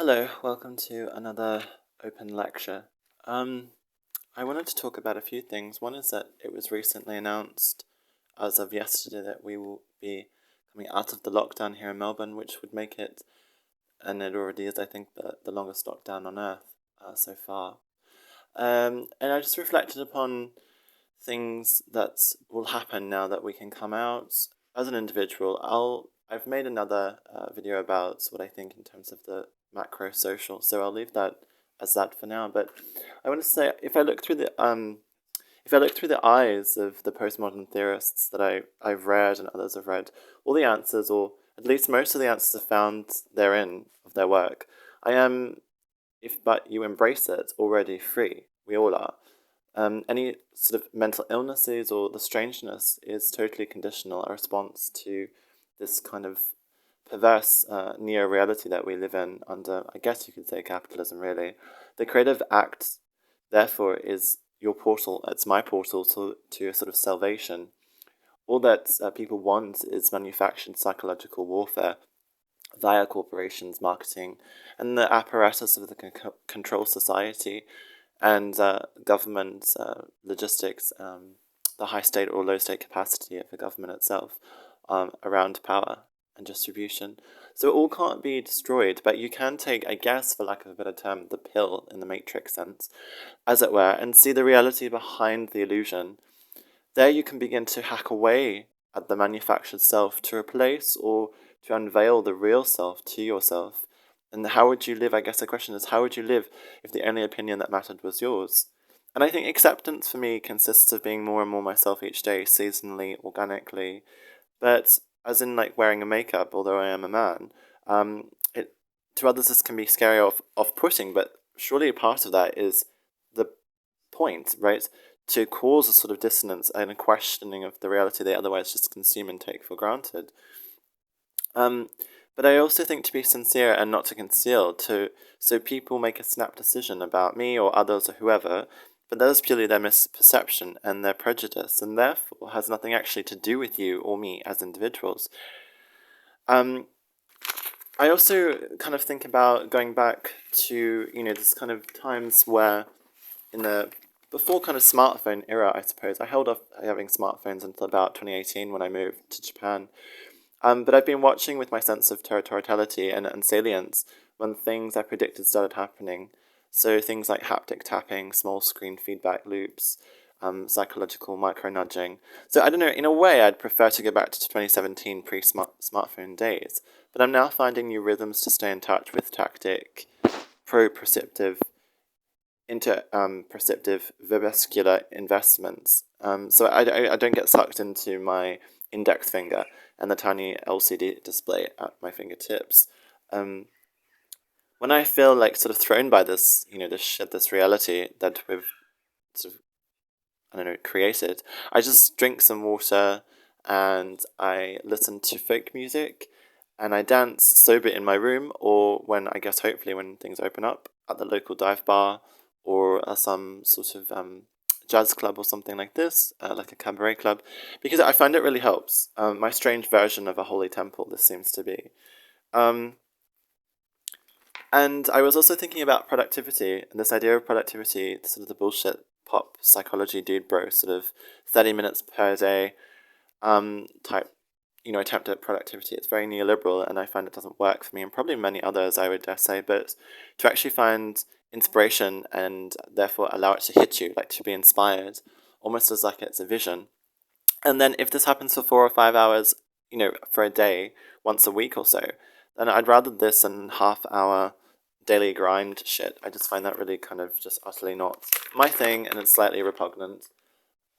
Hello, welcome to another open lecture. I wanted to talk about a few things. One is that it was recently announced as of yesterday that we will be coming out of the lockdown here in Melbourne, which would make it, and it already is, I think, the longest lockdown on earth so far. And I just reflected upon things that will happen now that we can come out as an individual. I've made another video about what I think in terms of the macro social, so I'll leave that as that for now. But I want to say, if I look through the eyes of the postmodern theorists that I've read and others have read, all the answers, or at least most of the answers, are found therein of their work. I am, if but you embrace it, already free. We all are. Any sort of mental illnesses or the strangeness is totally conditional, a response to this kind of perverse neo-reality that we live in under, I guess you could say, capitalism, really. The creative act, therefore, is your portal, it's my portal to a sort of salvation. All that people want is manufactured psychological warfare via corporations, marketing, and the apparatus of the control society and government logistics, the high state or low state capacity of the government itself around power and distribution. So it all can't be destroyed, but you can take, I guess, for lack of a better term, the pill in the Matrix sense, as it were, and see the reality behind the illusion. There you can begin to hack away at the manufactured self to replace or to unveil the real self to yourself. And how would you live? I guess the question is, how would you live if the only opinion that mattered was yours? And I think acceptance for me consists of being more and more myself each day, seasonally, organically. But as in like wearing a makeup, although I am a man, it to others this can be scary off-putting, but surely part of that is the point, right? To cause a sort of dissonance and a questioning of the reality they otherwise just consume and take for granted. But I also think to be sincere and not to conceal, so people make a snap decision about me or others or whoever, but that is purely their misperception and their prejudice, and therefore has nothing actually to do with you or me as individuals. Um, I also kind of think about going back to, this kind of times where in the before kind of smartphone era, I suppose. I held off having smartphones until about 2018 when I moved to Japan. But I've been watching with my sense of territoriality and salience when things I predicted started happening. So things like haptic tapping, small screen feedback loops, psychological micro-nudging. So I don't know, in a way I'd prefer to go back to 2017 pre-smartphone days. But I'm now finding new rhythms to stay in touch with tactic, proprioceptive, perceptive vibuscular investments. So I don't get sucked into my index finger and the tiny LCD display at my fingertips. When I feel like sort of thrown by this, this reality that we've sort of, I don't know, created, I just drink some water and I listen to folk music and I dance sober in my room or when, I guess, hopefully when things open up at the local dive bar or some sort of jazz club or something like this, like a cabaret club, because I find it really helps. My strange version of a holy temple, this seems to be. And I was also thinking about productivity, and this idea of productivity, sort of the bullshit pop psychology dude bro, sort of 30 minutes per day type, attempt at productivity. It's very neoliberal, and I find it doesn't work for me, and probably many others, I would dare say, but to actually find inspiration and therefore allow it to hit you, like to be inspired, almost as like it's a vision. And then if this happens for 4 or 5 hours, for a day, once a week or so, then I'd rather this than half-hour daily grind shit. I just find that really kind of just utterly not my thing, and it's slightly repugnant.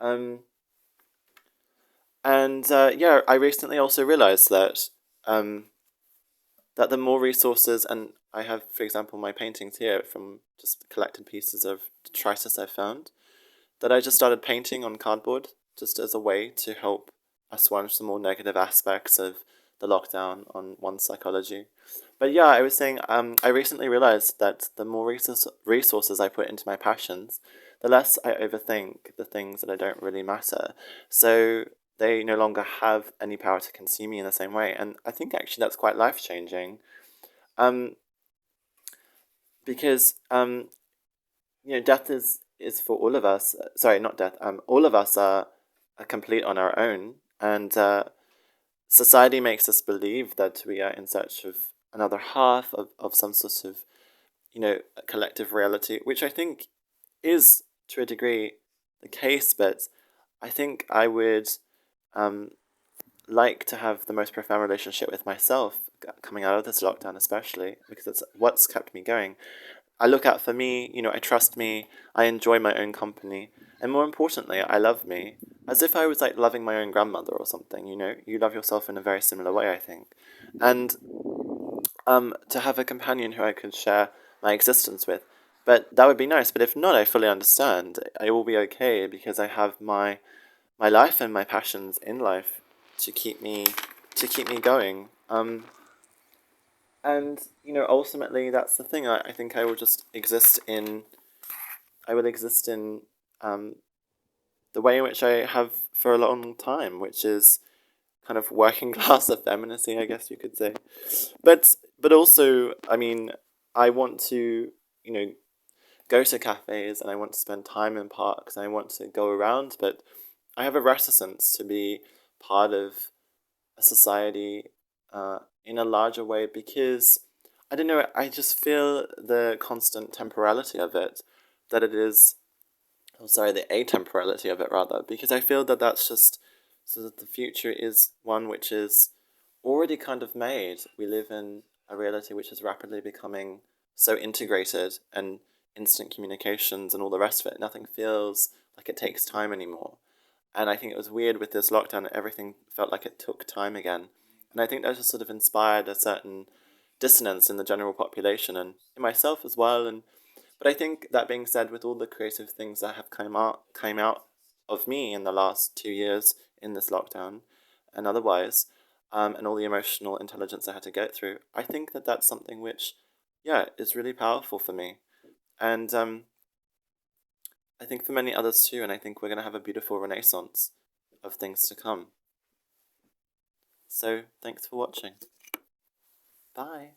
I recently also realized that that the more resources, and I have, for example, my paintings here from just collected pieces of detritus I found, that I just started painting on cardboard just as a way to help assuage some more negative aspects of the lockdown on one's psychology. But yeah, I was saying, I recently realized that the more resources I put into my passions, the less I overthink the things that I don't really matter. So they no longer have any power to consume me in the same way. And I think actually that's quite life-changing. Um, because death is for all of us. Sorry, not death. All of us are complete on our own, and society makes us believe that we are in search of another half of some sort of collective reality, which I think is to a degree the case. But I think I would um, like to have the most profound relationship with myself coming out of this lockdown, especially because it's what's kept me going. I look out for me, I trust me, I enjoy my own company, and more importantly, I love me as if I was like loving my own grandmother or something. You love yourself in a very similar way, I think, and to have a companion who I could share my existence with. But that would be nice. But if not, I fully understand. I will be okay because I have my life and my passions in life to keep me going. And ultimately, that's the thing. I think I will just exist in. I will exist in um, the way in which I have for a long time, which is kind of working class effeminacy, I guess you could say. But also, I mean, I want to you know go to cafes and I want to spend time in parks and I want to go around, but I have a reticence to be part of a society in a larger way because I don't know, I just feel the constant temporality of it, that it is, oh, sorry, the atemporality of it rather, because I feel that that's just so that the future is one which is already kind of made. We live in a reality which is rapidly becoming so integrated and instant communications and all the rest of it. Nothing feels like it takes time anymore. And I think it was weird with this lockdown that everything felt like it took time again. And I think that just sort of inspired a certain dissonance in the general population and in myself as well. And but I think that being said, with all the creative things that have came out of me in the last 2 years in this lockdown and otherwise, and all the emotional intelligence I had to get through, I think that that's something which, yeah, is really powerful for me. And I think for many others too, and I think we're going to have a beautiful renaissance of things to come. So thanks for watching. Bye.